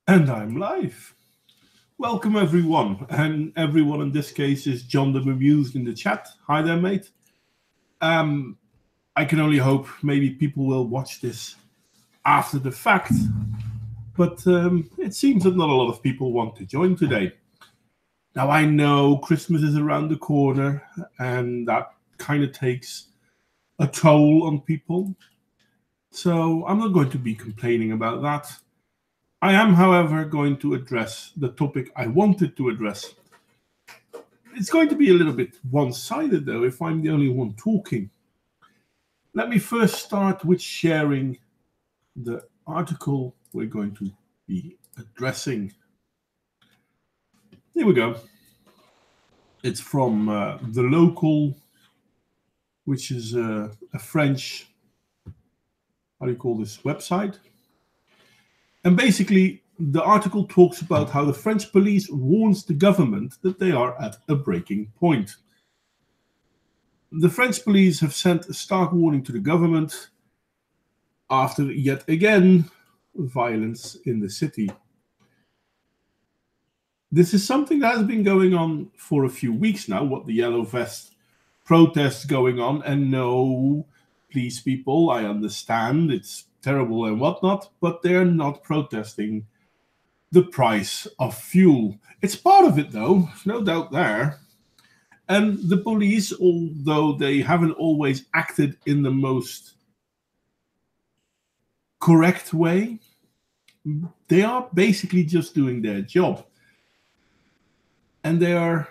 And I'm live. Welcome, everyone. And everyone in this case is John the Bemused in the chat. Hi there, mate. I can only hope maybe people will watch this after the fact. But it seems that not a lot of people want to join today. Now, I know Christmas is around the corner, and that kind of takes a toll on people. So I'm not going to be complaining about that. I am, however, going to address the topic I wanted to address. It's going to be a little bit one-sided, though, if I'm the only one talking. Let me first start with sharing the article we're going to be addressing. Here we go. It's from The Local, which is a French, how do you call this, website? And basically, the article talks about how the French police warns the government that they are at a breaking point. The French police have sent a stark warning to the government after yet again violence in the city. This is something that has been going on for a few weeks now, what the Yellow Vest protests going on. And no, please people, I understand it's terrible and whatnot, but they're not protesting the price of fuel. It's part of it, though, no doubt there. And the police, although they haven't always acted in the most correct way, they are basically just doing their job. And they are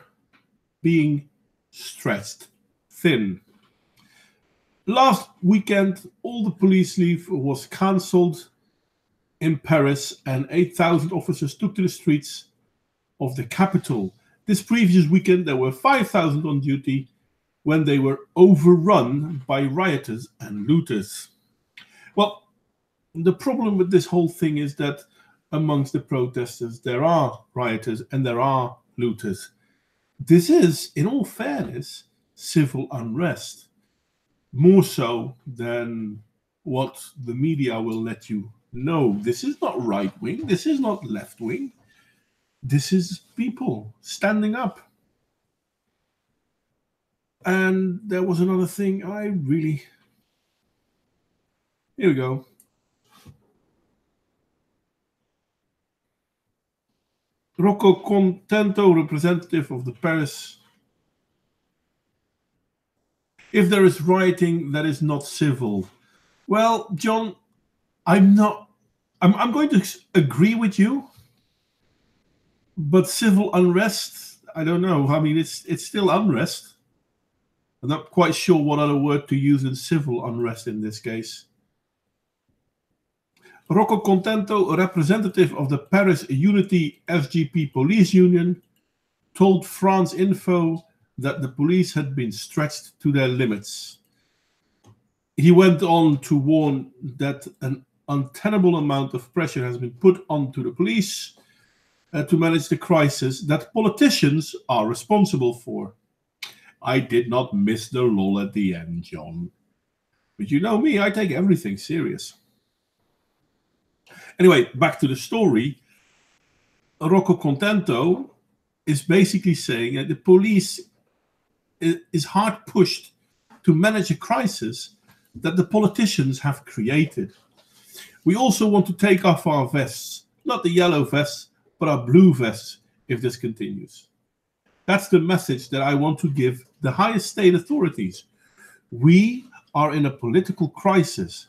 being stretched thin. Last weekend, all the police leave was cancelled in Paris, and 8,000 officers took to the streets of the capital. This previous weekend, there were 5,000 on duty when they were overrun by rioters and looters. Well, the problem with this whole thing is that amongst the protesters, there are rioters and there are looters. This is, in all fairness, civil unrest. More so than what the media will let you know. This is not right wing. This is not left wing. This is people standing up. And there was another thing Here we go. Rocco Contento, representative of the Paris. If there is rioting, that is not civil. Well, John, I'm going to agree with you, but civil unrest, I don't know. I mean, it's still unrest. I'm not quite sure what other word to use in civil unrest in this case. Rocco Contento, a representative of the Paris Unity SGP Police Union, told France Info that the police had been stretched to their limits. He went on to warn that an untenable amount of pressure has been put onto the police to manage the crisis that politicians are responsible for. I did not miss the lol at the end, John. But you know me, I take everything serious. Anyway, back to the story. Rocco Contento is basically saying that the police is hard pushed to manage a crisis that the politicians have created. We also want to take off our vests, not the yellow vests, but our blue vests if this continues. That's the message that I want to give the highest state authorities. We are in a political crisis.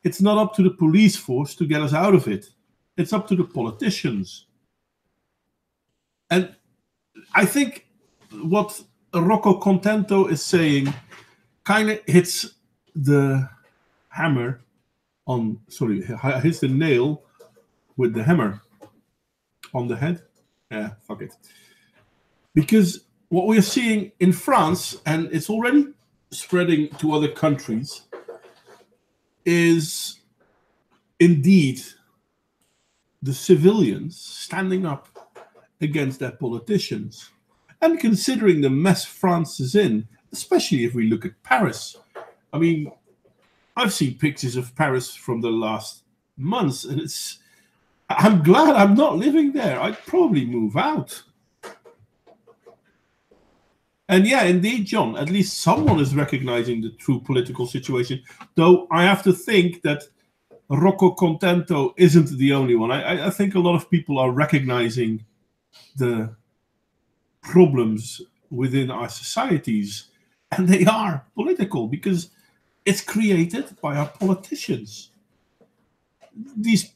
It's not up to the police force to get us out of it. It's up to the politicians. And I think what Rocco Contento is saying kind of hits the hammer on, hits the nail with the hammer on the head. Yeah, fuck it. Because what we are seeing in France, and it's already spreading to other countries, is indeed the civilians standing up against their politicians. And considering the mess France is in, especially if we look at Paris. I mean, I've seen pictures of Paris from the last months, and I'm glad I'm not living there. I'd probably move out. And yeah, indeed, John, at least someone is recognizing the true political situation. Though I have to think that Rocco Contento isn't the only one. I think a lot of people are recognizing the problems within our societies, and they are political because it's created by our politicians. These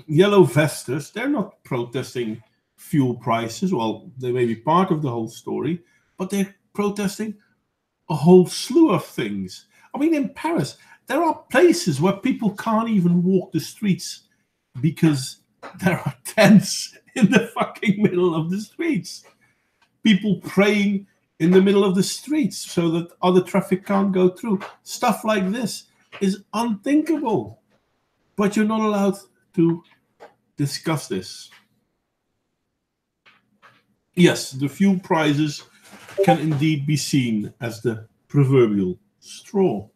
yellow vesters, they're not protesting fuel prices. Well, they may be part of the whole story, but they're protesting a whole slew of things. I mean, in Paris, there are places where people can't even walk the streets because there are tents in the fucking middle of the streets. People praying in the middle of the streets so that other traffic can't go through. Stuff like this is unthinkable. But you're not allowed to discuss this. Yes, the fuel prices can indeed be seen as the proverbial straw.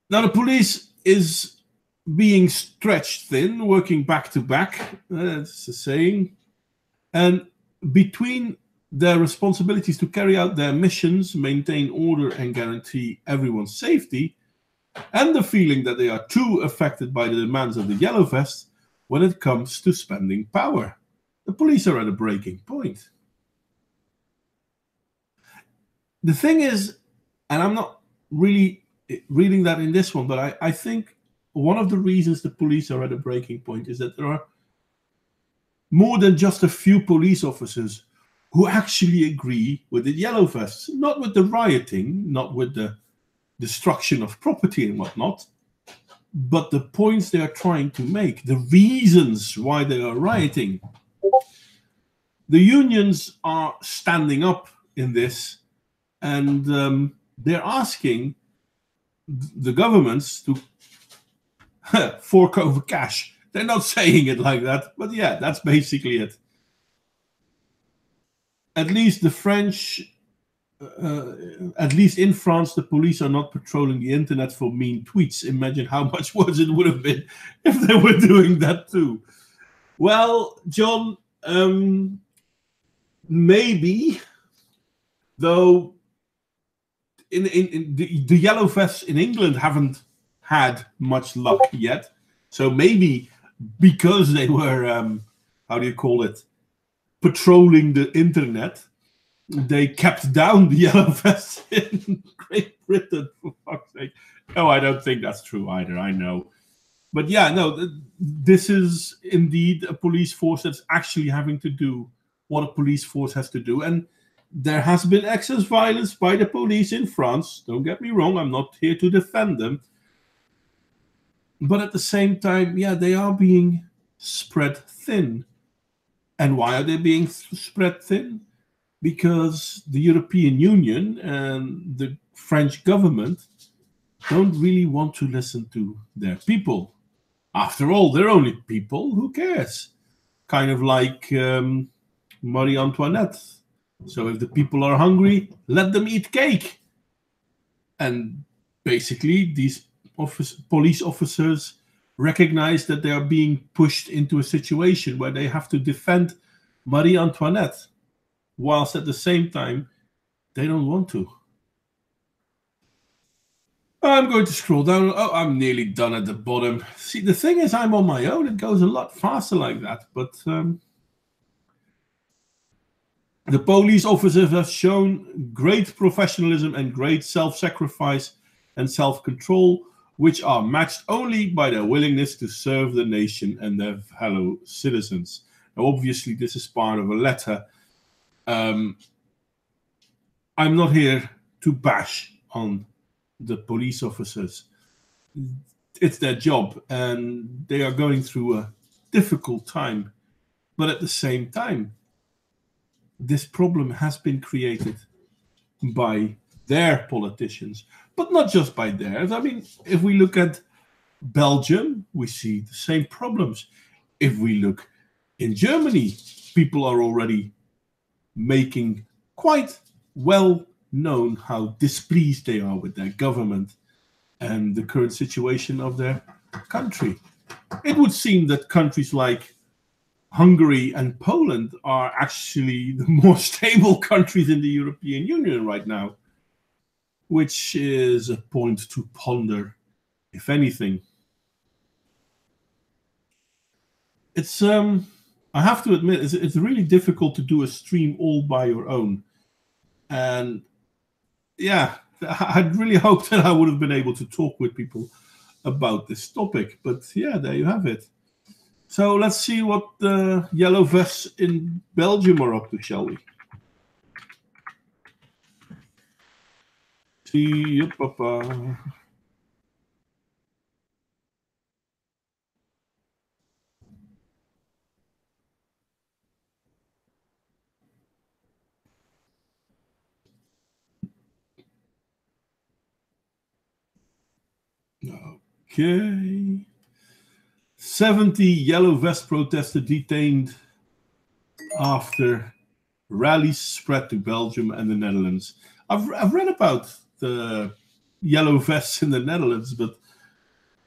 Now, the police is being stretched thin, working back to back, that's the saying, and between their responsibilities to carry out their missions, maintain order and guarantee everyone's safety, and the feeling that they are too affected by the demands of the yellow vests when it comes to spending power. The police are at a breaking point. The thing is, and I'm not really reading that in this one, but I think one of the reasons the police are at a breaking point is that there are more than just a few police officers who actually agree with the yellow vests, not with the rioting, not with the destruction of property and whatnot, but the points they are trying to make, the reasons why they are rioting. The unions are standing up in this, and they're asking the governments to fork over cash. They're not saying it like that, but yeah, that's basically it. At least the French, at least in France, the police are not patrolling the internet for mean tweets. Imagine how much worse it would have been if they were doing that too. Well, John, maybe, though in the yellow vests in England haven't had much luck yet. So maybe because they were, how do you call it, patrolling the internet, they kept down the yellow vests in Great Britain, for fuck's sake. No, I don't think that's true either, I know. But yeah, no, this is indeed a police force that's actually having to do what a police force has to do. And there has been excess violence by the police in France. Don't get me wrong, I'm not here to defend them. But at the same time, yeah, they are being spread thin. And why are they being spread thin? Because the European Union and the French government don't really want to listen to their people. After all, they're only people. Who cares? Kind of like Marie Antoinette. So if the people are hungry, let them eat cake. And basically, these police officers recognize that they are being pushed into a situation where they have to defend Marie Antoinette, whilst at the same time, they don't want to. I'm going to scroll down. Oh, I'm nearly done at the bottom. See, the thing is, I'm on my own. It goes a lot faster like that. But the police officers have shown great professionalism and great self-sacrifice and self-control, which are matched only by their willingness to serve the nation and their fellow citizens. Now, obviously, this is part of a letter. I'm not here to bash on the police officers. It's their job, and they are going through a difficult time. But at the same time, this problem has been created by their politicians, but not just by theirs. I mean, if we look at Belgium, we see the same problems. If we look in Germany, people are already making quite well known how displeased they are with their government and the current situation of their country. it would seem that countries like Hungary and Poland are actually the more stable countries in the European Union right now, which is a point to ponder, if anything. It's I have to admit, it's really difficult to do a stream all by your own, and yeah, I'd really hoped that I would have been able to talk with people about this topic, but yeah, there you have it. So let's see what the yellow vests in Belgium are up to, shall we? See, papa. Okay. 70 yellow vest protesters detained after rallies spread to Belgium and the Netherlands. I've read about the yellow vests in the Netherlands, but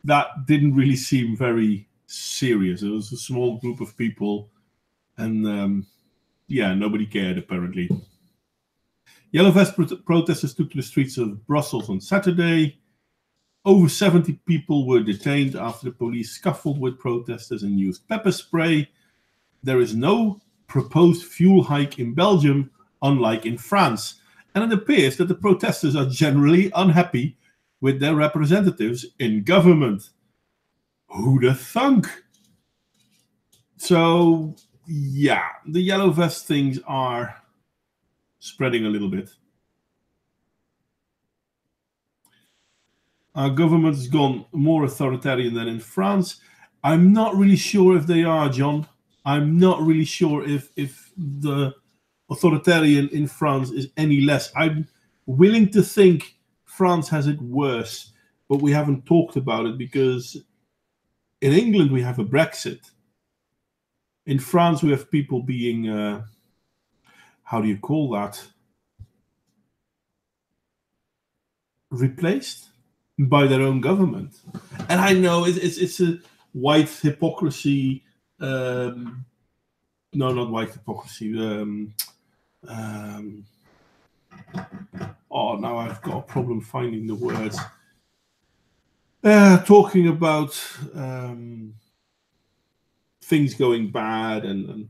that didn't really seem very serious. It was a small group of people, and yeah, nobody cared apparently. Yellow vest protesters took to the streets of Brussels on Saturday. Over 70 people were detained after the police scuffled with protesters and used pepper spray. There is no proposed fuel hike in Belgium, unlike in France. And it appears that the protesters are generally unhappy with their representatives in government. Who'da thunk? So, yeah, the yellow vest things are spreading a little bit. Our government has gone more authoritarian than in France. I'm not really sure if they are, John. I'm not really sure if the authoritarian in France is any less. I'm willing to think France has it worse, but we haven't talked about it because in England we have a Brexit. In France we have people being, how do you call that? Replaced by their own government. And I know it's a white hypocrisy. No, not white hypocrisy. Oh, now I've got a problem finding the words. Talking about things going bad and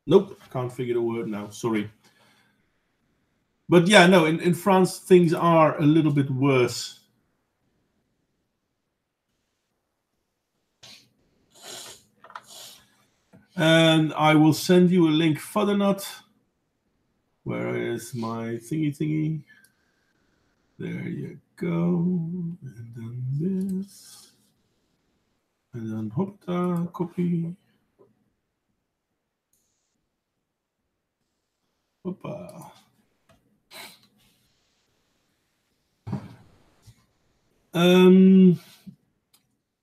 nope, can't figure the word now. Sorry. But yeah, no, in France, things are a little bit worse. And I will send you a link, Fuddernut. Where is my thingy? There you go. And then this. And then hopta, copy. Hoppa.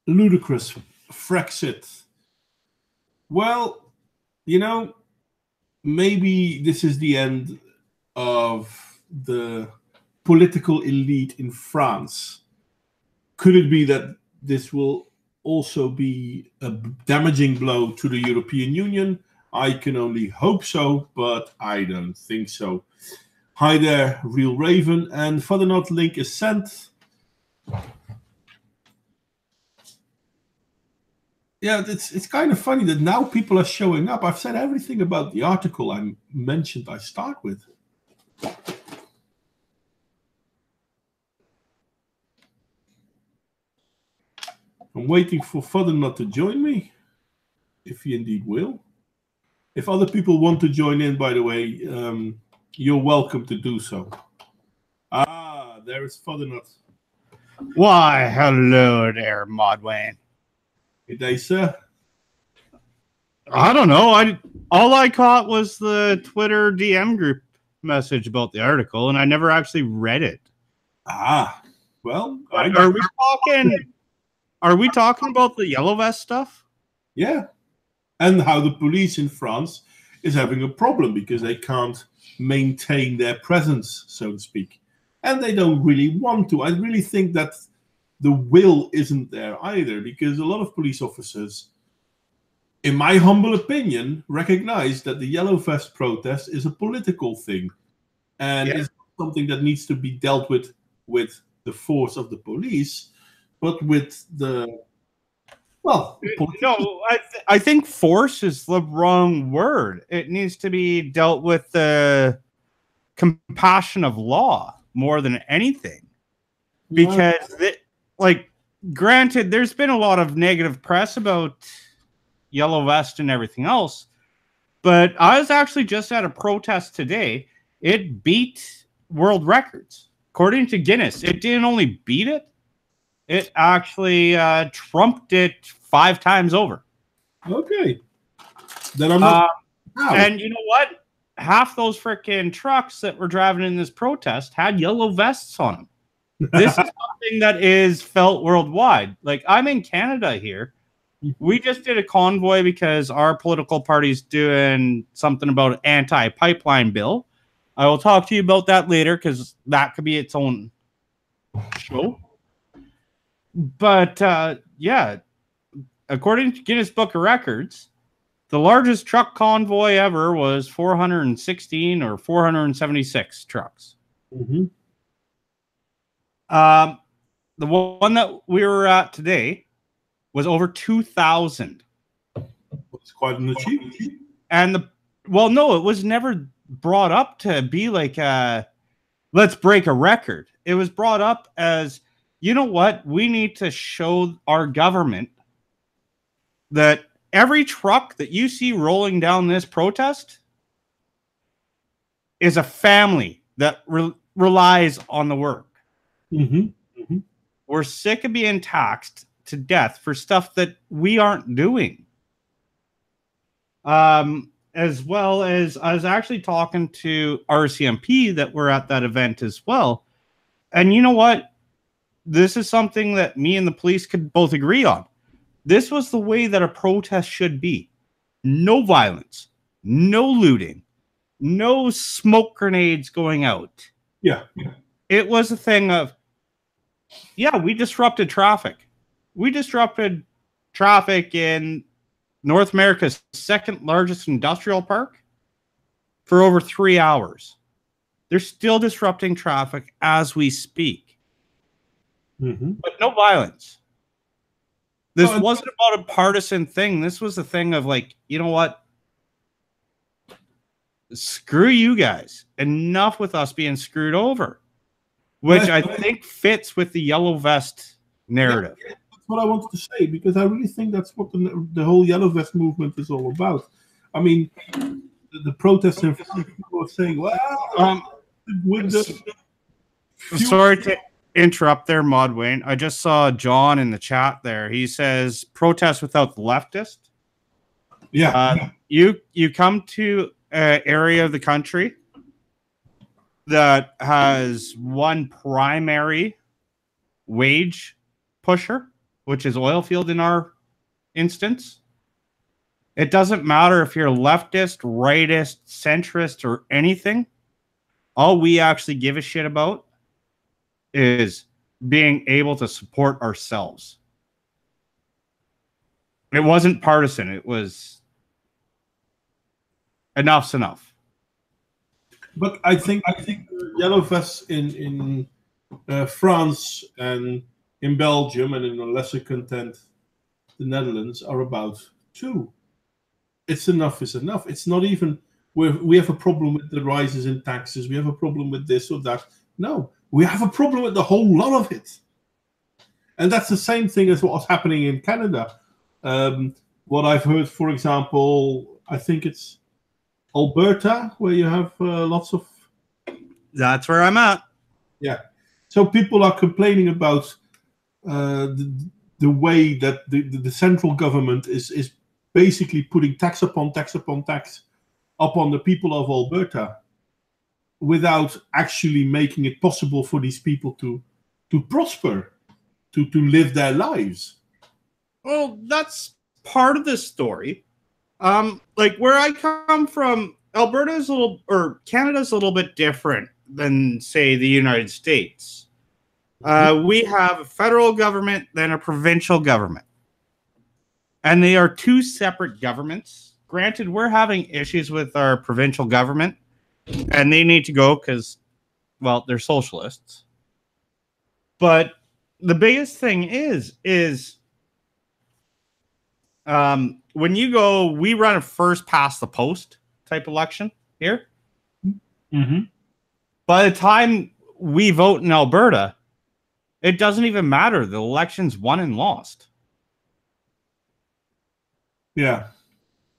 Ludicrous Frexit. Well, you know, maybe this is the end of the political elite in France. Could it be that this will also be a damaging blow to the European Union? I can only hope so, but I don't think so. Hi there, Real Raven, and Fuddernut link is sent. Yeah, it's kind of funny that now people are showing up. I've said everything about the article I mentioned I start with. I'm waiting for Fuddernut to join me, if he indeed will. If other people want to join in, by the way, you're welcome to do so. Ah, there is Fuddernut. Why, hello there, Modwain. Good day, sir. I don't know. All I caught was the Twitter DM group message about the article, and I never actually read it. Ah, well, are we talking about the yellow vest stuff? Yeah, and how the police in France is having a problem because they can't maintain their presence, so to speak, and they don't really want to. I really think that the will isn't there either, because a lot of police officers, in my humble opinion, recognize that the yellow vest protest is a political thing, and it's something that needs to be dealt with the force of the police, but with the no, I think force is the wrong word. It needs to be dealt with the compassion of law more than anything, because granted, there's been a lot of negative press about yellow vest and everything else, but I was actually just at a protest today. It beat world records according to Guinness. It didn't only beat it, it actually trumped it 5 times over. Okay, then I'm not. And you know what? Half those freaking trucks that were driving in this protest had yellow vests on them. This is something that is felt worldwide. Like, I'm in Canada here. We just did a convoy because our political party's doing something about an anti-pipeline bill. I will talk to you about that later, because that could be its own show. But yeah, according to Guinness Book of Records, the largest truck convoy ever was 416 or 476 trucks. Mm-hmm. The one that we were at today was over 2,000. It's quite an achievement. And no, it was never brought up to be like, let's break a record. It was brought up as, you know what? We need to show our government that every truck that you see rolling down this protest is a family that relies on the work. Mm-hmm. Mm-hmm. We're sick of being taxed to death for stuff that we aren't doing. As well as I was actually talking to RCMP that were at that event as well. And you know what? This is something that me and the police could both agree on. This was the way that a protest should be. No violence, no looting, no smoke grenades going out. Yeah. It was a thing of, yeah, we disrupted traffic. We disrupted traffic in North America's second largest industrial park for over 3 hours. They're still disrupting traffic as we speak. Mm-hmm. But no violence. This wasn't about a partisan thing. This was a thing of like, you know what? Screw you guys. Enough with us being screwed over. Which I think fits with the yellow vest narrative. Yeah, that's what I wanted to say, because I really think that's what the whole yellow vest movement is all about. I mean, the protests in France, people are saying, well, with the sorry to interrupt there, Modwain. I just saw John in the chat there. He says, protest without the leftist. Yeah. You come to an area of the country that has one primary wage pusher, which is oil field in our instance. It doesn't matter if you're leftist, rightist, centrist, or anything. All we actually give a shit about is being able to support ourselves. It wasn't partisan. It was enough's enough. But I think yellow vests in France and in Belgium, and in a lesser content the Netherlands, are about 2. It's enough is enough. It's not even we have a problem with the rises in taxes. We have a problem with this or that. No, we have a problem with the whole lot of it. And that's the same thing as what's happening in Canada. What I've heard, for example, I think it's Alberta, where you have lots of... That's where I'm at. Yeah. So people are complaining about the way that the central government is basically putting tax upon tax upon tax upon the people of Alberta without actually making it possible for these people to prosper, to live their lives. Well, that's part of the story. Like where I come from, Canada's a little bit different than, say, the United States. We have a federal government, then a provincial government. And they are two separate governments. Granted, we're having issues with our provincial government, and they need to go because, well, they're socialists. But the biggest thing is when you go, we run a first past the post type election here. Mm-hmm. By the time we vote in Alberta, it doesn't even matter. The election's won and lost. Yeah.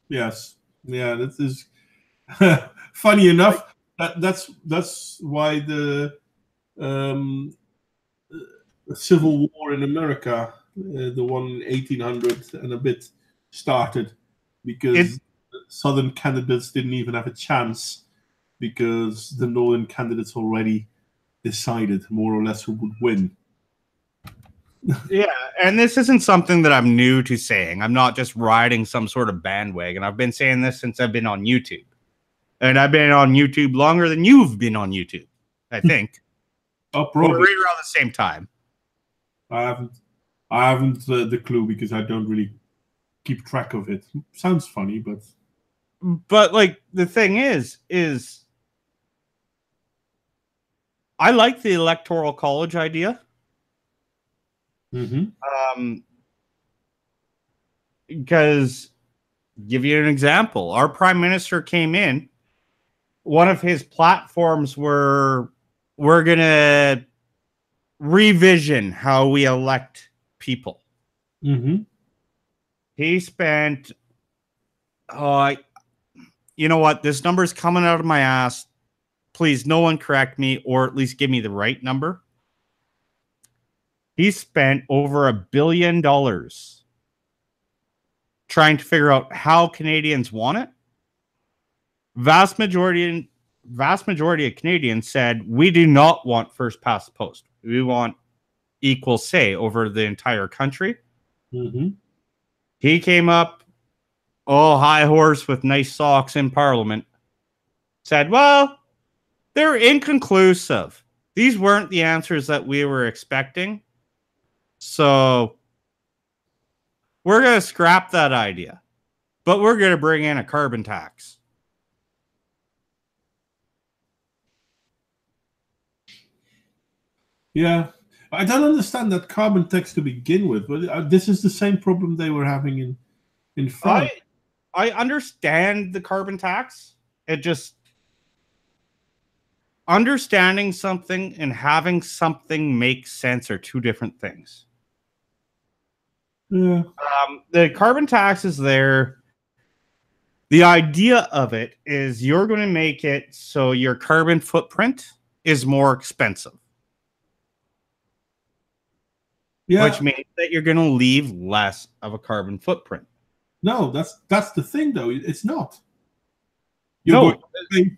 Yes. Yeah. That is funny enough. That's why the Civil War in America, the one in 1800 and a bit, started because Southern candidates didn't even have a chance because the Northern candidates already decided more or less who would win. Yeah, and this isn't something that I'm new to saying. I'm not just riding some sort of bandwagon. I've been saying this since I've been on YouTube. And I've been on YouTube longer than you've been on YouTube, I think. Oh, probably. Or right around the same time. I haven't the clue because I don't really keep track of it. Sounds funny, but like the thing is I like the electoral college idea. Because give you an example, our prime minister came in. One of his platforms we're gonna revision how we elect people. He spent you know what, this number's coming out of my ass. Please, no one correct me, or at least give me the right number. He spent over $1 billion trying to figure out how Canadians want it. Vast majority of Canadians said, we do not want first past the post. We want equal say over the entire country. He came up, high horse with nice socks in Parliament, said, well, they're inconclusive. These weren't the answers that we were expecting. So we're going to scrap that idea, but we're going to bring in a carbon tax. Yeah, I don't understand that carbon tax to begin with, but this is the same problem they were having in France. I understand the carbon tax. It just understanding something and having something make sense are two different things. Yeah. The carbon tax is there. The idea of it is you're going to make it so your carbon footprint is more expensive. Yeah. Which means that you're going to leave less of a carbon footprint. No, that's the thing, though. It's not. You're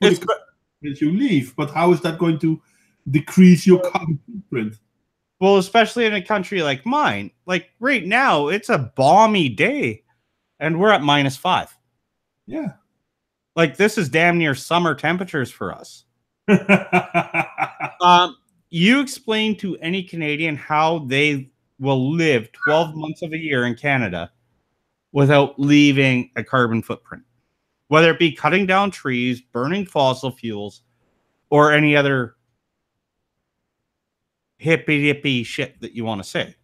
as you leave, but how is that going to decrease your carbon footprint? Well, especially in a country like mine. Like right now, it's a balmy day, and we're at -5. Yeah. Like this is damn near summer temperatures for us. You explain to any Canadian how they will live 12 months of a year in Canada without leaving a carbon footprint, whether it be cutting down trees, burning fossil fuels, or any other hippy shit that you want to say.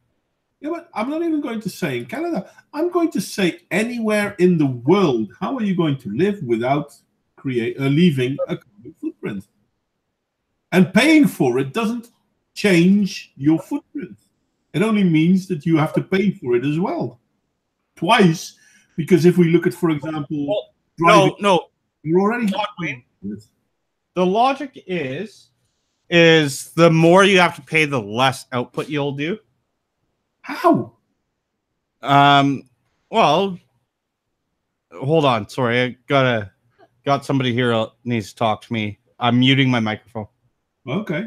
Yeah, but I'm not even going to say in Canada. I'm going to say anywhere in the world. How are you going to live without leaving a carbon footprint? And paying for it doesn't change your footprint. It only means that you have to pay for it as well. Twice, because if we look at, for example, you're already the logic is the more you have to pay, the less output you'll do. How? Well, hold on. Sorry, I got somebody here needs to talk to me. I'm muting my microphone. Okay.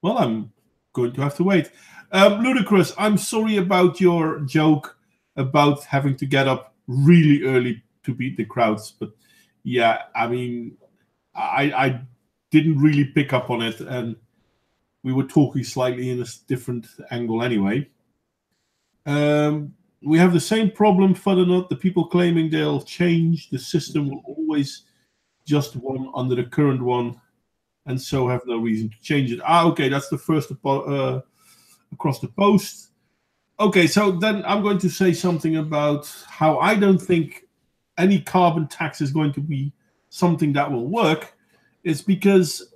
Well, I'm going to have to wait. Ludicrous, I'm sorry about your joke about having to get up really early to beat the crowds, but yeah, I mean, I didn't really pick up on it, and we were talking slightly in a different angle anyway. We have the same problem further not. The people claiming they'll change the system will always just one under the current one, and so have no reason to change it. Okay, that's the first across the post. Okay, so then I'm going to say something about how I don't think any carbon tax is going to be something that will work. It's because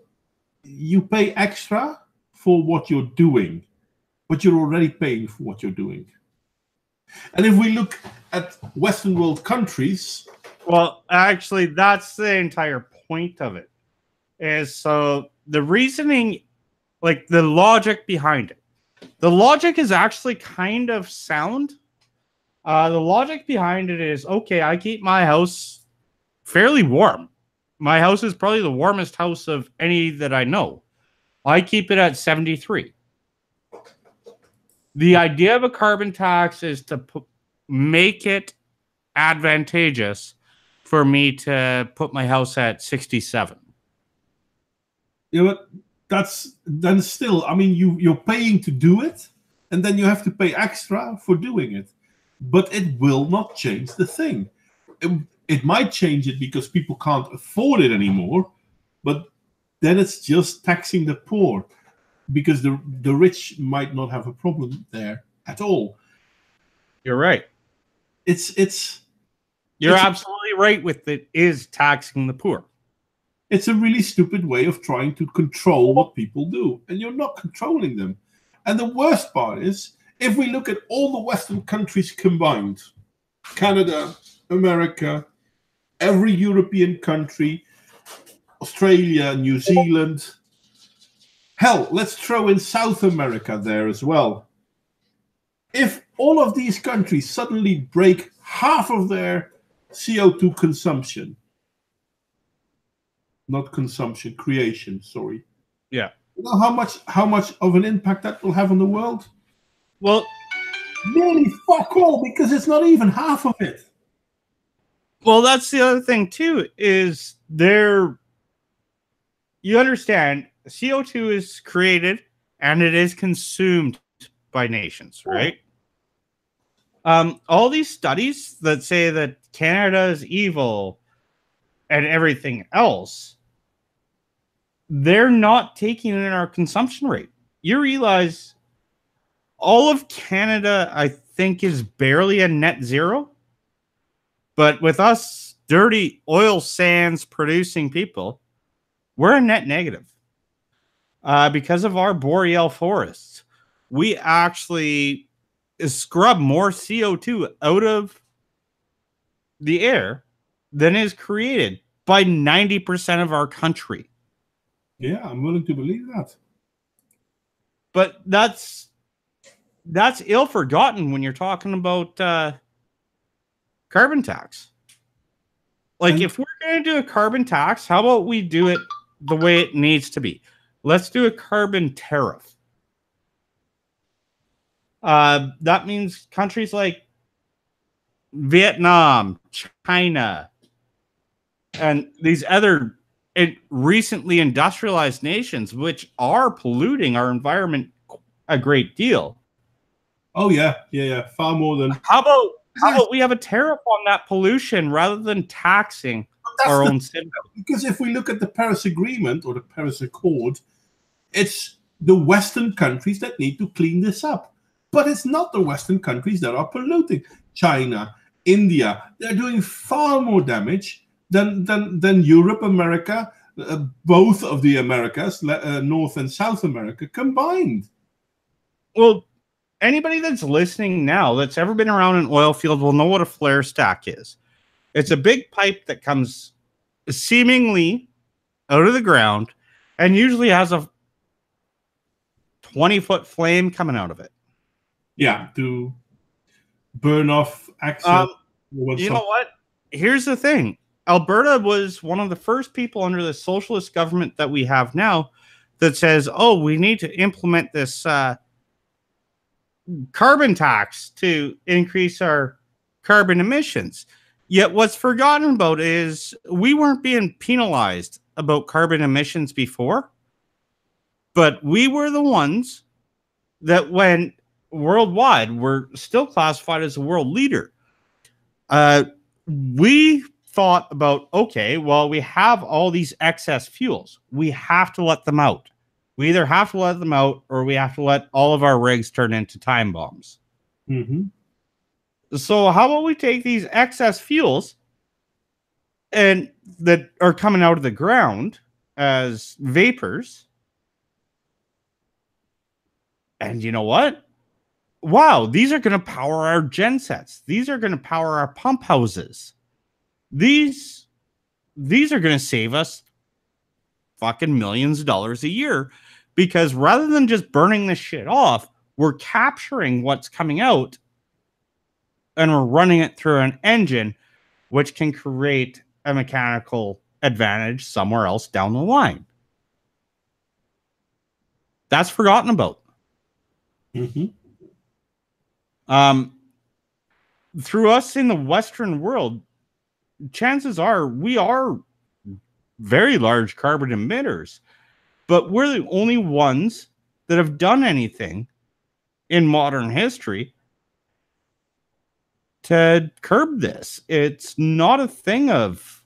you pay extra for what you're doing, but you're already paying for what you're doing. And if we look at Western world countries... Well, actually, that's the entire point of it. Is so the reasoning, like the logic behind it. The logic is actually kind of sound. The logic behind it is, okay, I keep my house fairly warm. My house is probably the warmest house of any that I know. I keep it at 73. The idea of a carbon tax is to make it advantageous for me to put my house at 67. Yeah, but that's then still, I mean, you're paying to do it, and then you have to pay extra for doing it. But it will not change the thing. It might change it because people can't afford it anymore, but then it's just taxing the poor, because the rich might not have a problem there at all. You're right. You're absolutely right with it is taxing the poor. It's a really stupid way of trying to control what people do, and you're not controlling them. And the worst part is, if we look at all the Western countries combined, Canada, America, every European country, Australia, New Zealand, hell, let's throw in South America there as well. If all of these countries suddenly break half of their CO2 consumption, not consumption, creation, sorry. Yeah. You know how much of an impact that will have on the world? Well, nearly fuck all, because it's not even half of it. Well, that's the other thing too, is you understand CO2 is created and it is consumed by nations, right? All these studies that say that Canada is evil and everything else, they're not taking in our consumption rate. You realize all of Canada, I think, is barely a net zero. But with us dirty oil sands producing people, we're a net negative. Because of our boreal forests, we actually scrub more CO2 out of the air than is created by 90% of our country. Yeah, I'm willing to believe that. But that's ill forgotten when you're talking about carbon tax. Like, if we're going to do a carbon tax, how about we do it the way it needs to be? Let's do a carbon tariff. That means countries like Vietnam, China, and these other recently industrialized nations, which are polluting our environment a great deal. Oh, yeah. Far more than... How about we have a tariff on that pollution rather than taxing our own citizens? Because if we look at the Paris Agreement or the Paris Accord, it's the Western countries that need to clean this up. But it's not the Western countries that are polluting. China, India, they're doing far more damage than Europe, America, both of the Americas, North and South America combined. Well, anybody that's listening now that's ever been around an oil field will know what a flare stack is. It's a big pipe that comes seemingly out of the ground and usually has a 20-foot flame coming out of it. Yeah, to burn off access. You know what? Here's the thing. Alberta was one of the first people under the socialist government that we have now that says, oh, we need to implement this carbon tax to increase our carbon emissions. Yet what's forgotten about is we weren't being penalized about carbon emissions before. But we were the ones that went worldwide, were still classified as a world leader. We thought about, okay, well, we have all these excess fuels. We have to let them out. We either have to let them out or we have to let all of our rigs turn into time bombs. Mm-hmm. So how about we take these excess fuels and that are coming out of the ground as vapors. And you know what? Wow, these are going to power our gensets. These are going to power our pump houses. These are going to save us fucking millions of dollars a year, because rather than just burning this shit off, we're capturing what's coming out and we're running it through an engine, which can create a mechanical advantage somewhere else down the line. That's forgotten about. Mm-hmm. Through us in the Western world, chances are we are very large carbon emitters, but we're the only ones that have done anything in modern history to curb this. It's not a thing of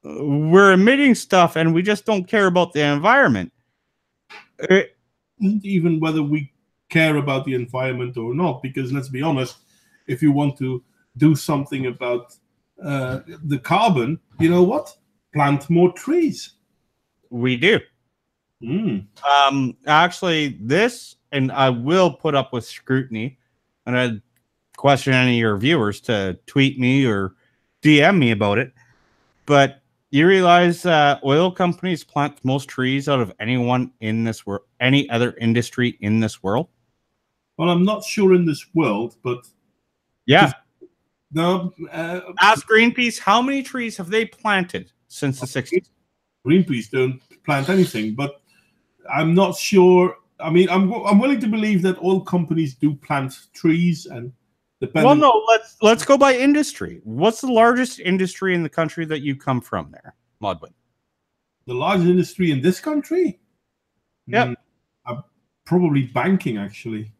we're emitting stuff and we just don't care about the environment. Even whether we care about the environment or not, because let's be honest, if you want to do something about the carbon, you know what? Plant more trees. We do. Actually, this, and I will put up with scrutiny, and I'd question any of your viewers to tweet me or DM me about it. But you realize oil companies plant the most trees out of anyone in this world, any other industry in this world? Well, I'm not sure in this world, but yeah. No. Ask Greenpeace, how many trees have they planted since the 60s? Greenpeace don't plant anything, but I'm not sure. I mean, I'm willing to believe that all companies do plant trees, and well, no, let's go by industry. What's the largest industry in the country that you come from there, Modwain? The largest industry in this country? Yep. Probably banking, actually.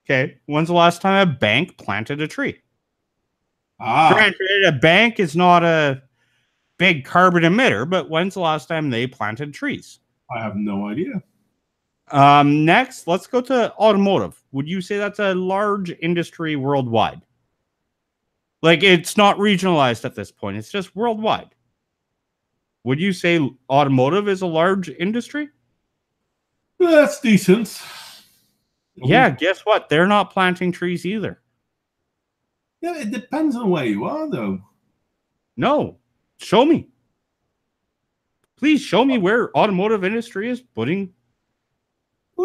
Okay. When's the last time a bank planted a tree? Granted, a bank is not a big carbon emitter, but when's the last time they planted trees? I have no idea. Next, let's go to automotive. Would you say that's a large industry worldwide? Like, it's not regionalized at this point. It's just worldwide. Would you say automotive is a large industry? That's decent. Yeah, guess what? They're not planting trees either. Yeah, it depends on where you are, though. No. Show me. Please show me where automotive industry is putting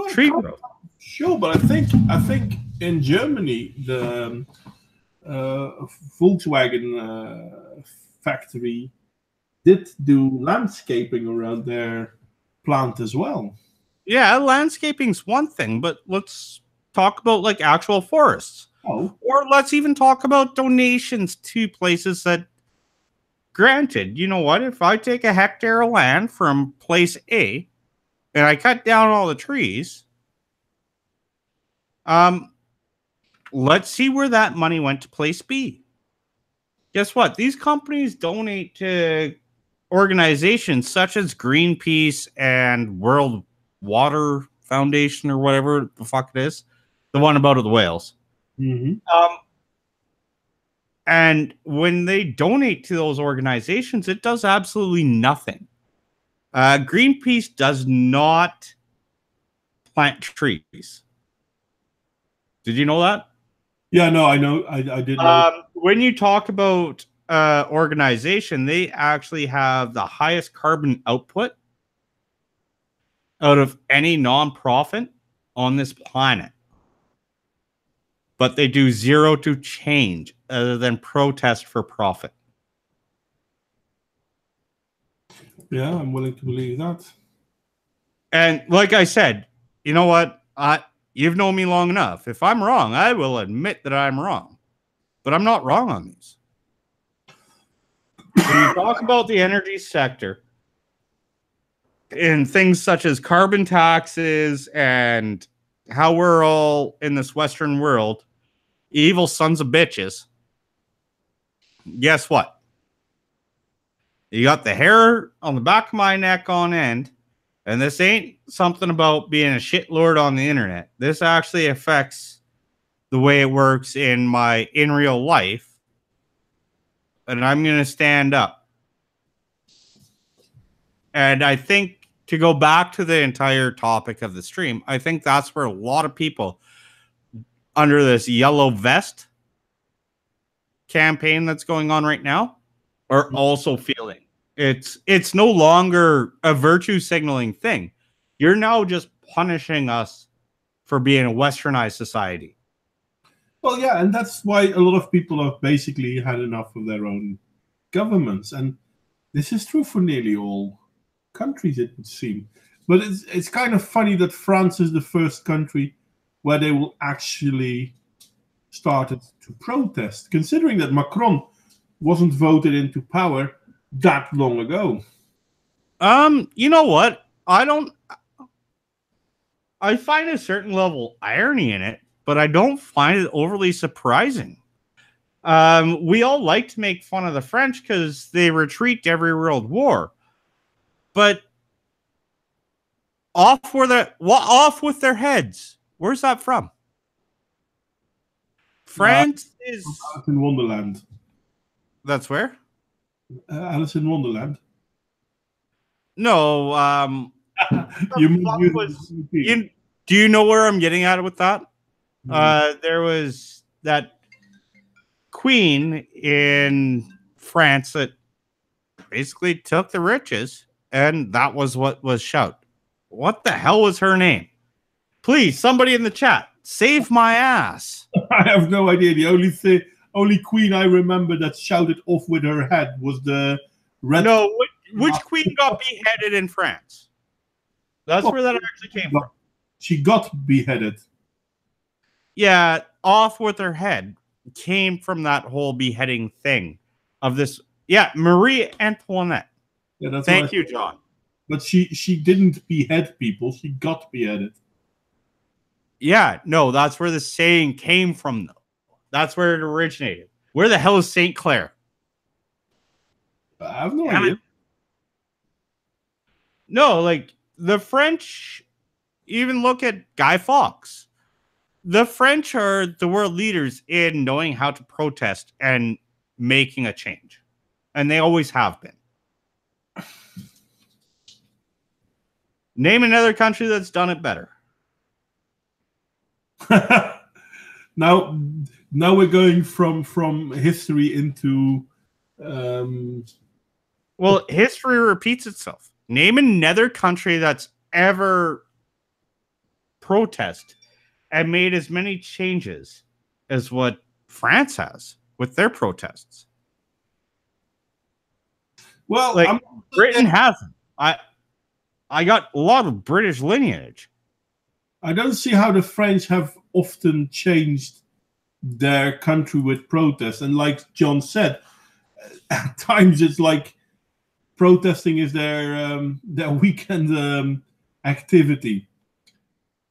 tree growth. Sure, but I think in Germany the Volkswagen factory did do landscaping around their plant as well. Yeah, landscaping's one thing, but let's talk about like actual forests. Oh. Or let's even talk about donations to places that, granted, you know what? If I take a hectare of land from place A and I cut down all the trees, let's see where that money went to place B. Guess what? These companies donate to organizations such as Greenpeace and World Water Foundation or whatever the fuck it is. The one about the whales. Mm-hmm. And when they donate to those organizations, it does absolutely nothing. Greenpeace does not plant trees. Did you know that? Yeah, no, I know. I did know. When you talk about organization, they actually have the highest carbon output out of any nonprofit on this planet. But they do zero to change other than protest for profit. Yeah, I'm willing to believe that. And like I said, you know what? You've known me long enough. If I'm wrong, I will admit that I'm wrong. But I'm not wrong on these. When you talk about the energy sector, in things such as carbon taxes and how we're all in this Western world, evil sons of bitches. Guess what? You got the hair on the back of my neck on end, and this ain't something about being a shitlord on the internet. This actually affects the way it works in real life, and I'm going to stand up. And I think to go back to the entire topic of the stream, I think that's where a lot of people under this yellow vest campaign that's going on right now are also feeling. It's no longer a virtue signaling thing. You're now just punishing us for being a westernized society. Well, yeah, and that's why a lot of people have basically had enough of their own governments, and this is true for nearly all countries, it would seem. But it's kind of funny that France is the first country where they will actually started to protest, considering that Macron wasn't voted into power that long ago. You know what? I find a certain level of irony in it, but I don't find it overly surprising. We all like to make fun of the French because they retreat to every world war. But off with their heads. Where's that from? France is Alice in Wonderland. That's where? Alice in Wonderland. No, do you know where I'm getting at with that? There was that queen in France that basically took the riches, and that was what was shout. What the hell was her name? Please, somebody in the chat, save my ass. I have no idea. The only queen I remember that shouted off with her head was the red. No, which queen got beheaded in France? That's where that actually came from. She got beheaded. Yeah, off with her head came from that whole beheading thing of this. Yeah, Marie Antoinette. Yeah, that's Thank you, John. But she didn't behead people. She got beheaded. Yeah, no, that's where the saying came from, though. That's where it originated. Where the hell is St. Clair? I have no idea. No, like the French, even look at Guy Fawkes. The French are the world leaders in knowing how to protest and making a change. And they always have been. Name another country that's done it better. Now we're going from history into well, history repeats itself. Name another country that's ever protest and made as many changes as what France has with their protests. Well, like Britain hasn't. I got a lot of British lineage. I don't see how the French have often changed their country with protests. And like John said, at times it's like protesting is their weekend activity.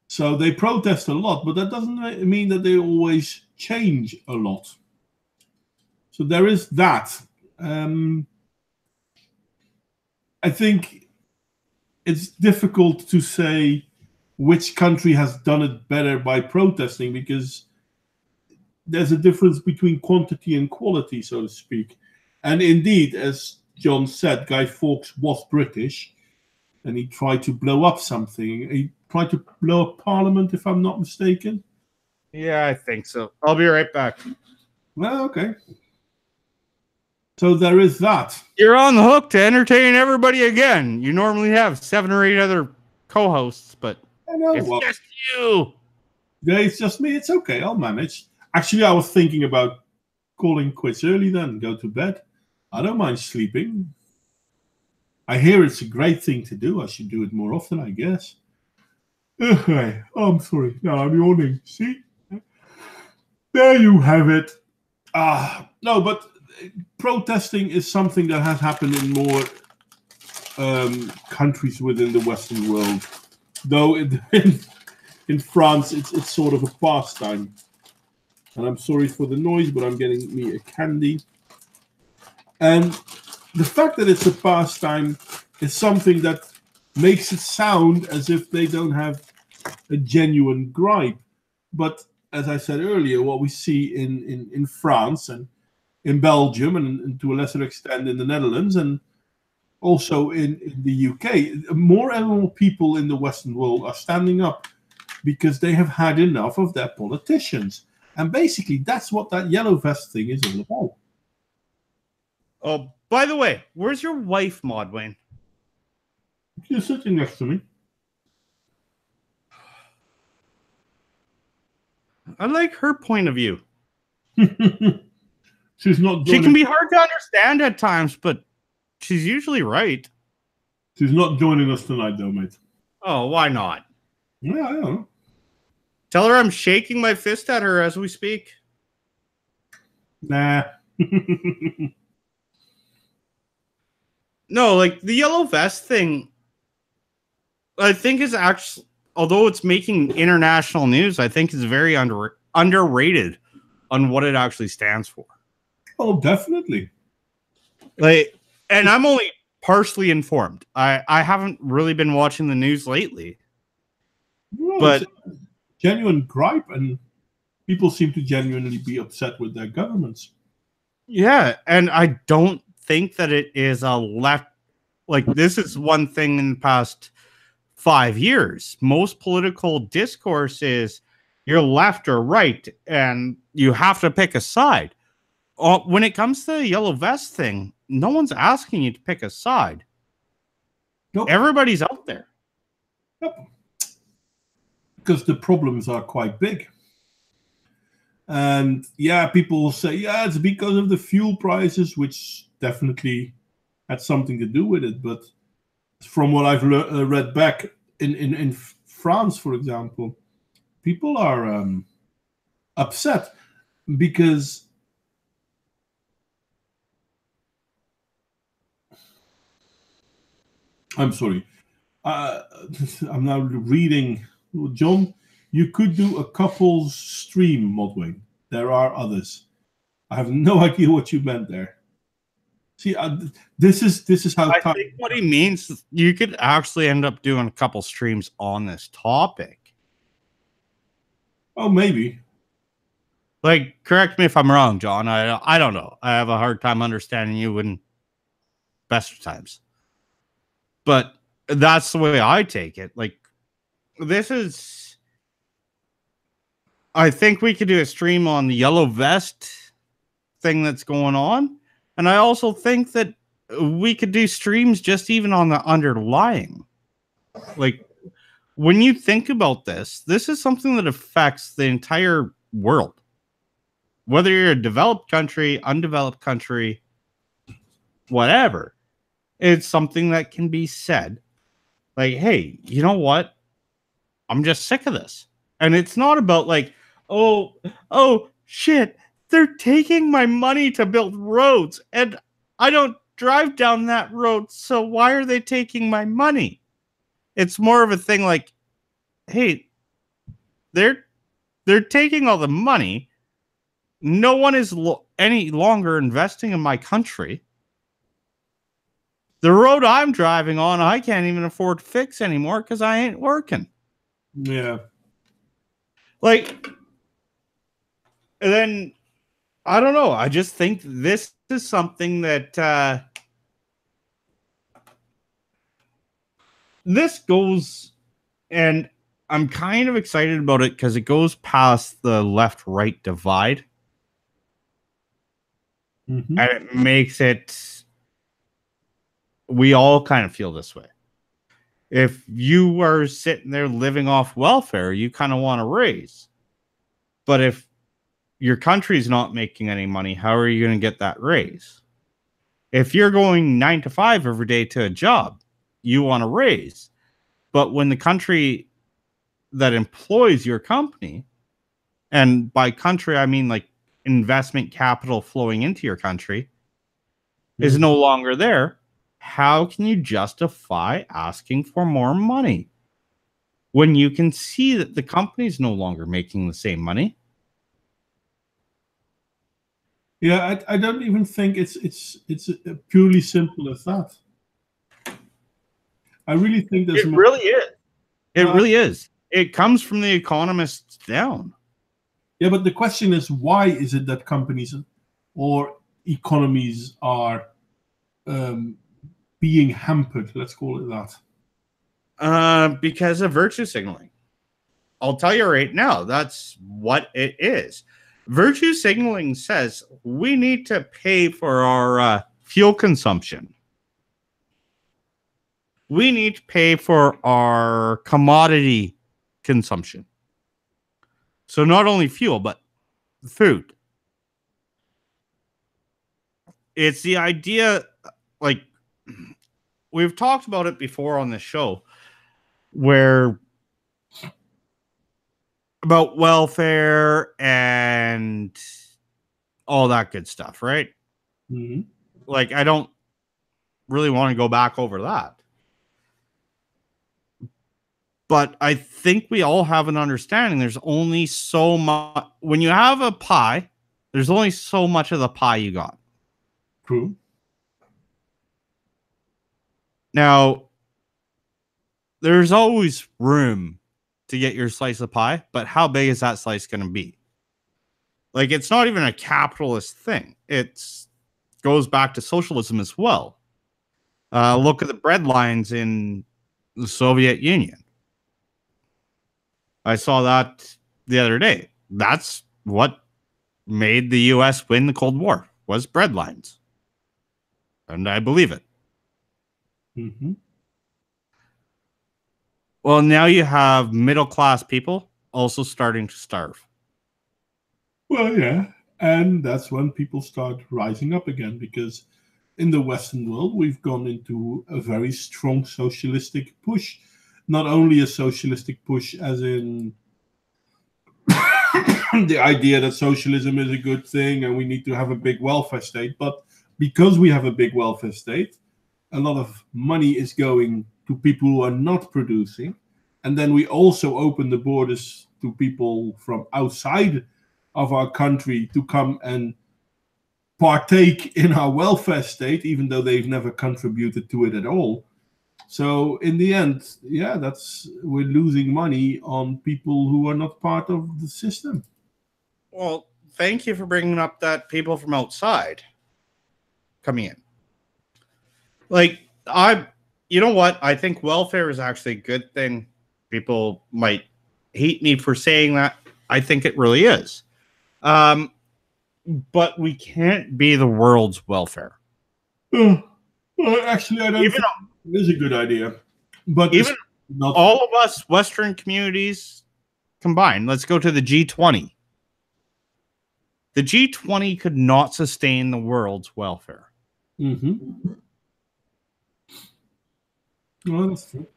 So they protest a lot, but that doesn't mean that they always change a lot. So there is that. I think it's difficult to say which country has done it better by protesting, because there's a difference between quantity and quality, so to speak. And indeed, as John said, Guy Fawkes was British, and he tried to blow up something. He tried to blow up Parliament, if I'm not mistaken. Yeah, I think so. I'll be right back. Well, okay. So there is that. You're on the hook to entertain everybody again. You normally have 7 or 8 other co-hosts, but it's just you. Yeah, it's just me. It's okay. I'll manage. Actually, I was thinking about calling quits early then, go to bed. I don't mind sleeping. I hear it's a great thing to do. I should do it more often, I guess. Okay. Oh, I'm sorry. No, I'm yawning. See? There you have it. No, but protesting is something that has happened in more countries within the Western world. Though in France, it's sort of a pastime. And I'm sorry for the noise, but I'm getting me a candy. And the fact that it's a pastime is something that makes it sound as if they don't have a genuine gripe. But as I said earlier, what we see in France and in Belgium and to a lesser extent in the Netherlands and also in the UK, more and more people in the Western world are standing up because they have had enough of their politicians. And basically, that's what that yellow vest thing is all about. Oh, by the way, where's your wife, Modwain? She's sitting next to me. I like her point of view. She's not. She can be hard to understand at times, but she's usually right. She's not joining us tonight, though, mate. Oh, why not? Yeah, I don't know. Tell her I'm shaking my fist at her as we speak. Nah. No, like the yellow vest thing, I think is actually, although it's making international news, I think is very underrated on what it actually stands for. Oh, definitely. Like, and I'm only partially informed. I haven't really been watching the news lately. No, but genuine gripe, and people seem to genuinely be upset with their governments. Yeah, and I don't think that it is a left. Like, this is one thing in the past 5 years. Most political discourse is you're left or right, and you have to pick a side. When it comes to the yellow vest thing, no one's asking you to pick a side. Nope. Everybody's out there. Yep. Because the problems are quite big. And yeah, people will say, yeah, it's because of the fuel prices, which definitely had something to do with it. But from what I've read back in France, for example, people are upset because I'm sorry. I'm now reading. John, you could do a couple's stream, Modwain. There are others. I have no idea what you meant there. See, this is how. I think what he means, you could actually end up doing a couple streams on this topic. Oh, maybe. Like, correct me if I'm wrong, John. I don't know. I have a hard time understanding you in best of times. But that's the way I take it. Like, this is... I think we could do a stream on the yellow vest thing that's going on. And I also think that we could do streams just even on the underlying. Like, when you think about this, this is something that affects the entire world. Whether you're a developed country, undeveloped country, whatever, it's something that can be said. Like, hey, you know what? I'm just sick of this. And it's not about like, oh, shit, they're taking my money to build roads and I don't drive down that road, so why are they taking my money? It's more of a thing like, hey, they're taking all the money. No one is any longer investing in my country. The road I'm driving on, I can't even afford to fix anymore because I ain't working. Yeah. Like, and then, I don't know. I just think this is something that this goes, and I'm kind of excited about it because it goes past the left-right divide. Mm-hmm. And it makes it, we all kind of feel this way. If you are sitting there living off welfare, you kind of want to raise. But if your country's not making any money, how are you going to get that raise? If you're going 9 to 5 every day to a job, you want to raise. But when the country that employs your company, and by country, I mean like investment capital flowing into your country, is no longer there, how can you justify asking for more money when you can see that the company's no longer making the same money? Yeah, I don't even think it's purely simple as that. I really think there's It more. really is. It No, really is. It comes from the economists down. yeah, but the question is, why is it that companies or economies are um, being hampered? Let's call it that. Because of virtue signaling. I'll tell you right now, that's what it is. Virtue signaling says we need to pay for our fuel consumption. We need to pay for our commodity consumption. So not only fuel, but food. It's the idea, like we've talked about it before on this show, where about welfare and all that good stuff, right? Mm-hmm. Like, I don't really want to go back over that. But I think we all have an understanding. There's only so much. When you have a pie, there's only so much of the pie you got. True. Now, there's always room to get your slice of pie, but how big is that slice going to be? Like, it's not even a capitalist thing. It goes back to socialism as well. Look at the bread lines in the Soviet Union. I saw that the other day. That's what made the U.S. win the Cold War, was bread lines. And I believe it. Mm-hmm. Well, now you have middle-class people also starting to starve. Well, yeah, and that's when people start rising up again, because in the Western world we've gone into a very strong socialistic push. Not only a socialistic push, as in the idea that socialism is a good thing and we need to have a big welfare state, but because we have a big welfare state, a lot of money is going to people who are not producing. And then we also open the borders to people from outside of our country to come and partake in our welfare state, even though they've never contributed to it at all. So in the end, yeah, we're losing money on people who are not part of the system. Well, thank you for bringing up that people from outside coming in. Like, you know what? I think welfare is actually a good thing. People might hate me for saying that. I think it really is. But we can't be the world's welfare. Well, actually, I don't Even think it is a good idea. But even not all of us Western communities combined, let's go to the G20. The G20 could not sustain the world's welfare. Mm-hmm. Well, that's true.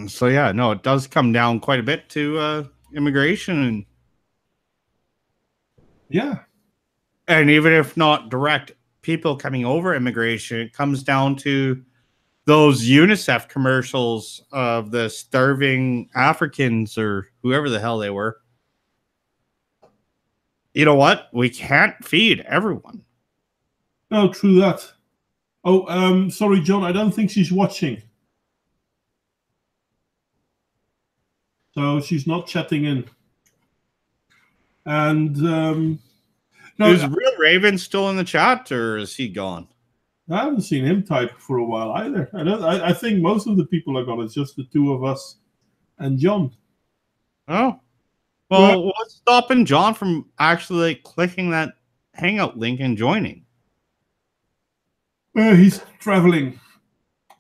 So yeah, no, it does come down quite a bit to immigration, and even if not direct people coming over immigration, it comes down to those UNICEF commercials of the starving Africans or whoever the hell they were. You know what? We can't feed everyone. Oh, true that. Oh, sorry, John. I don't think she's watching. So she's not chatting in. And no, Is Real Raven still in the chat, or is he gone? I haven't seen him type for a while either. I think most of the people are gone. It's just the two of us and John. Oh, well, what's stopping John from actually clicking that Hangout link and joining? He's traveling.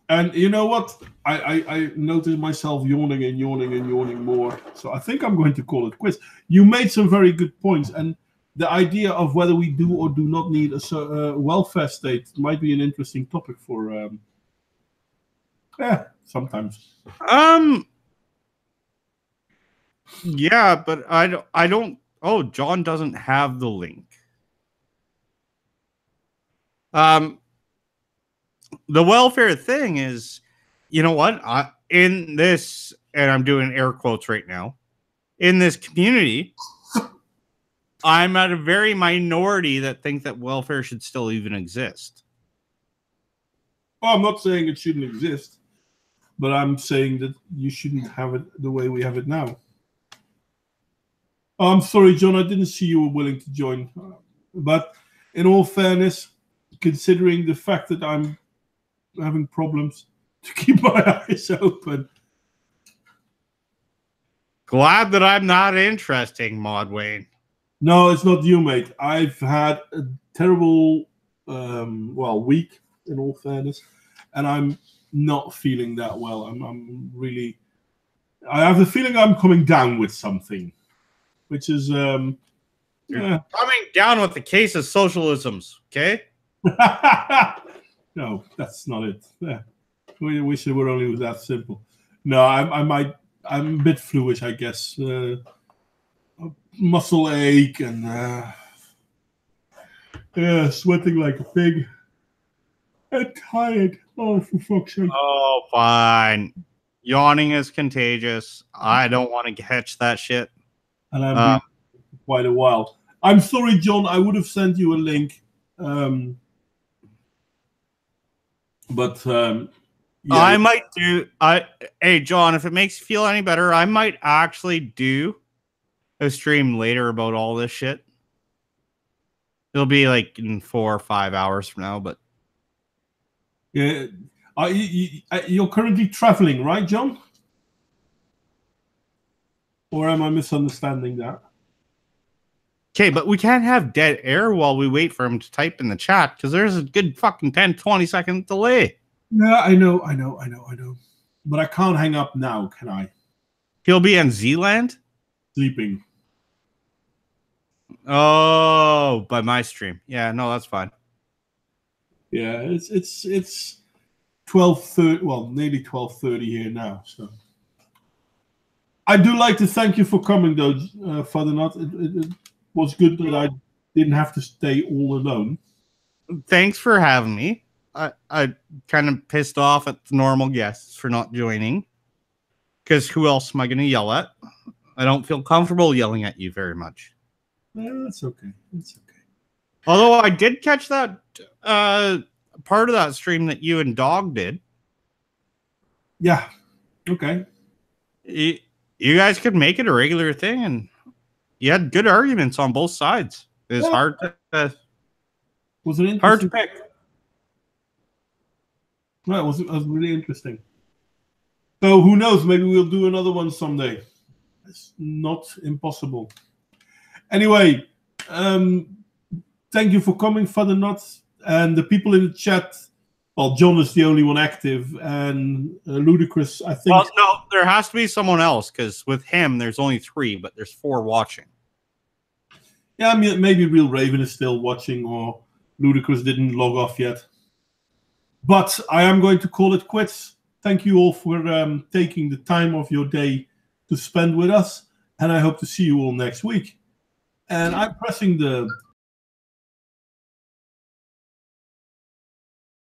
And you know what? I noticed myself yawning and yawning and yawning more. So I think I'm going to call it quits. You made some very good points. And the idea of whether we do or do not need a welfare state might be an interesting topic for sometimes. Yeah, but I don't. Oh, John doesn't have the link. The welfare thing is, you know what? In this, and I'm doing air quotes right now, in this community, I'm at a very minority that think that welfare should still even exist. Well, I'm not saying it shouldn't exist, but I'm saying that you shouldn't have it the way we have it now. I'm sorry, John, I didn't see you were willing to join. But in all fairness, considering the fact that I'm having problems to keep my eyes open. Glad that I'm not interesting, Modwain. No, it's not you, mate. I've had a terrible, week, in all fairness, and I'm not feeling that well. I'm really... I have the feeling I'm coming down with something, which is... You're coming down with the case of socialisms, okay? No, that's not it. Yeah. We wish it were only that simple. No, I'm a bit fluish, I guess. Muscle ache and sweating like a pig. I'm tired. Oh, for fuck's sake. Oh, fine. Yawning is contagious. I don't want to catch that shit. And I've been for quite a while. I'm sorry, John. I would have sent you a link. But yeah. I might do. Hey, John, if it makes you feel any better, I might actually do a stream later about all this shit. It'll be like in 4 or 5 hours from now, but yeah, you're currently traveling, right, John? Or am I misunderstanding that? Okay, but we can't have dead air while we wait for him to type in the chat because there's a good fucking 10-20 second delay. Yeah, I know. But I can't hang up now, can I? He'll be in Zealand? Sleeping. Oh, by my stream. Yeah, no, that's fine. Yeah, it's 12:30. Well, nearly 12:30 here now. So I do like to thank you for coming, though, Father Nut. It was good that I didn't have to stay all alone. Thanks for having me. I kind of pissed off at the normal guests for not joining. Because who else am I going to yell at? I don't feel comfortable yelling at you very much. That's okay. It's okay. Although I did catch that part of that stream that you and Dog did. Yeah. Okay. You guys could make it a regular thing, and you had good arguments on both sides. It's hard to was it hard to pick. No, it was really interesting. So who knows? Maybe we'll do another one someday. It's not impossible. Anyway, thank you for coming, Father Nuts, and the people in the chat. Well, John is the only one active, and Ludicrous, I think. Well, no, there has to be someone else because with him, there's only 3, but there's 4 watching. Yeah, I mean, maybe Real Raven is still watching, or Ludicrous didn't log off yet. But I am going to call it quits. Thank you all for taking the time of your day to spend with us, and I hope to see you all next week. And I'm pressing the